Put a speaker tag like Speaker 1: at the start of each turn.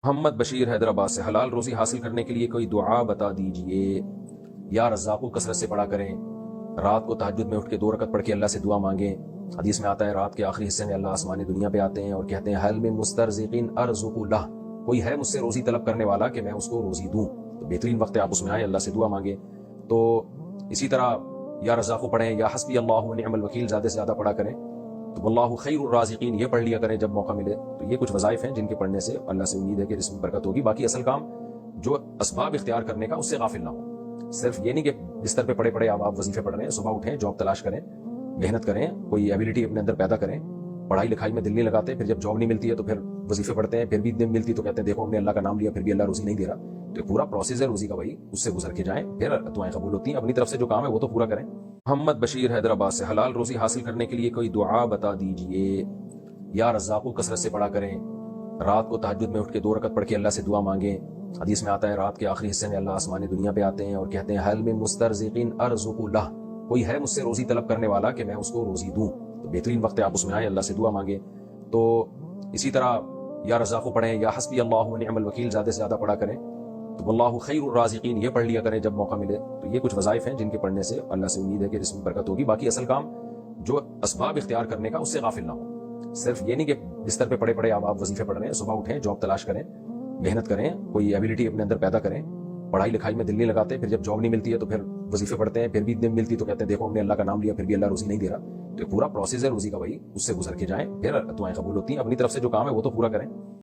Speaker 1: محمد بشیر حیدرآباد سے، حلال روزی حاصل کرنے کے لیے کوئی دعا بتا دیجئے۔ یا رزاقو کثرت سے پڑھا کریں، رات کو تہجد میں اٹھ کے 2 رکعت پڑھ کے اللہ سے دعا مانگیں۔ حدیث میں آتا ہے رات کے آخری حصے میں اللہ آسمانی دنیا پہ آتے ہیں اور کہتے ہیں حل من مسترزقین ارزق لہ، کوئی ہے مجھ سے روزی طلب کرنے والا کہ میں اس کو روزی دوں۔ تو بہترین وقت ہے آپ اس میں آئیں، اللہ سے دعا مانگیں۔ تو اسی طرح یا رزاقو پڑھیں، یا حسبی اللہ ونعم الوکیل زیادہ سے زیادہ پڑھا کریں۔ تو واللہ خیر الرازقین یہ پڑھ لیا کریں جب موقع ملے۔ تو یہ کچھ وظائف ہیں جن کے پڑھنے سے اللہ سے امید ہے کہ اس میں برکت ہوگی۔ باقی اصل کام جو اسباب اختیار کرنے کا، اس سے غافل نہ ہو۔ صرف یہ نہیں کہ بستر پہ پڑے پڑے آپ وظیفے پڑھ رہے ہیں، صبح اٹھیں، جاب تلاش کریں، محنت کریں، کوئی ایبلٹی اپنے اندر پیدا کریں۔ پڑھائی لکھائی میں دل نہیں لگاتے، پھر جب جاب نہیں ملتی ہے تو پھر وظیفے پڑھتے ہیں، پھر بھی دن ملتی تو کہتے ہیں دیکھو ہم نے اللہ کا نام لیا پھر بھی اللہ روزی نہیں دے رہا۔ تو پورا پروسیس ہے روزی کا بھائی، اس سے گزر کے جائیں، پھر دعائیں قبول ہوتی ہیں۔ اپنی طرف سے جو کام ہے وہ تو پورا کریں۔ محمد بشیر حیدرآباد سے، حلال روزی حاصل کرنے کے لیے کوئی دعا بتا دیجئے۔ یا رزاقو کثرت سے پڑھا کریں، رات کو تہجد میں اٹھ کے 2 رکعت پڑھ کے اللہ سے دعا مانگیں۔ حدیث میں آتا ہے رات کے آخری حصے میں اللہ آسمانی دنیا پہ آتے ہیں اور کہتے ہیں حل من مسترزقین ارزق لہ، کوئی ہے مجھ سے روزی طلب کرنے والا کہ میں اس کو روزی دوں۔ تو بہترین وقت ہے آپ اس میں آئیں، اللہ سے دعا مانگیں۔ تو اسی طرح یا رزاقو پڑھیں، یا حسبی اللہ ونعم الوکیل زیادہ سے زیادہ پڑھا کریں۔ تو واللہ خیر الرازقین یہ پڑھ لیا کریں جب موقع ملے۔ تو یہ کچھ وظائف ہیں جن کے پڑھنے سے اللہ سے امید ہے کہ اس میں برکت ہوگی۔ باقی اصل کام جو اسباب اختیار کرنے کا، اس سے غافل نہ ہو۔ صرف یہ نہیں کہ بستر پہ پڑے پڑے آپ وظیفے پڑھ رہے ہیں، صبح اٹھیں، جاب تلاش کریں، محنت کریں، کوئی ایبلٹی اپنے اندر پیدا کریں۔ پڑھائی لکھائی میں دل نہیں لگاتے، پھر جب جاب نہیں ملتی ہے تو پھر وظیفے پڑھتے ہیں، پھر بھی دن ملتی تو کہتے ہیں دیکھو ہم نے اللہ کا نام لیا پھر بھی اللہ روزی نہیں دے رہا۔ تو پورا پروسیس ہے روزی کا بھائی، اس سے گزر کے جائیں، پھر دعائیں قبول ہوتی ہیں۔ اپنی طرف سے جو کام ہے وہ تو پورا کریں۔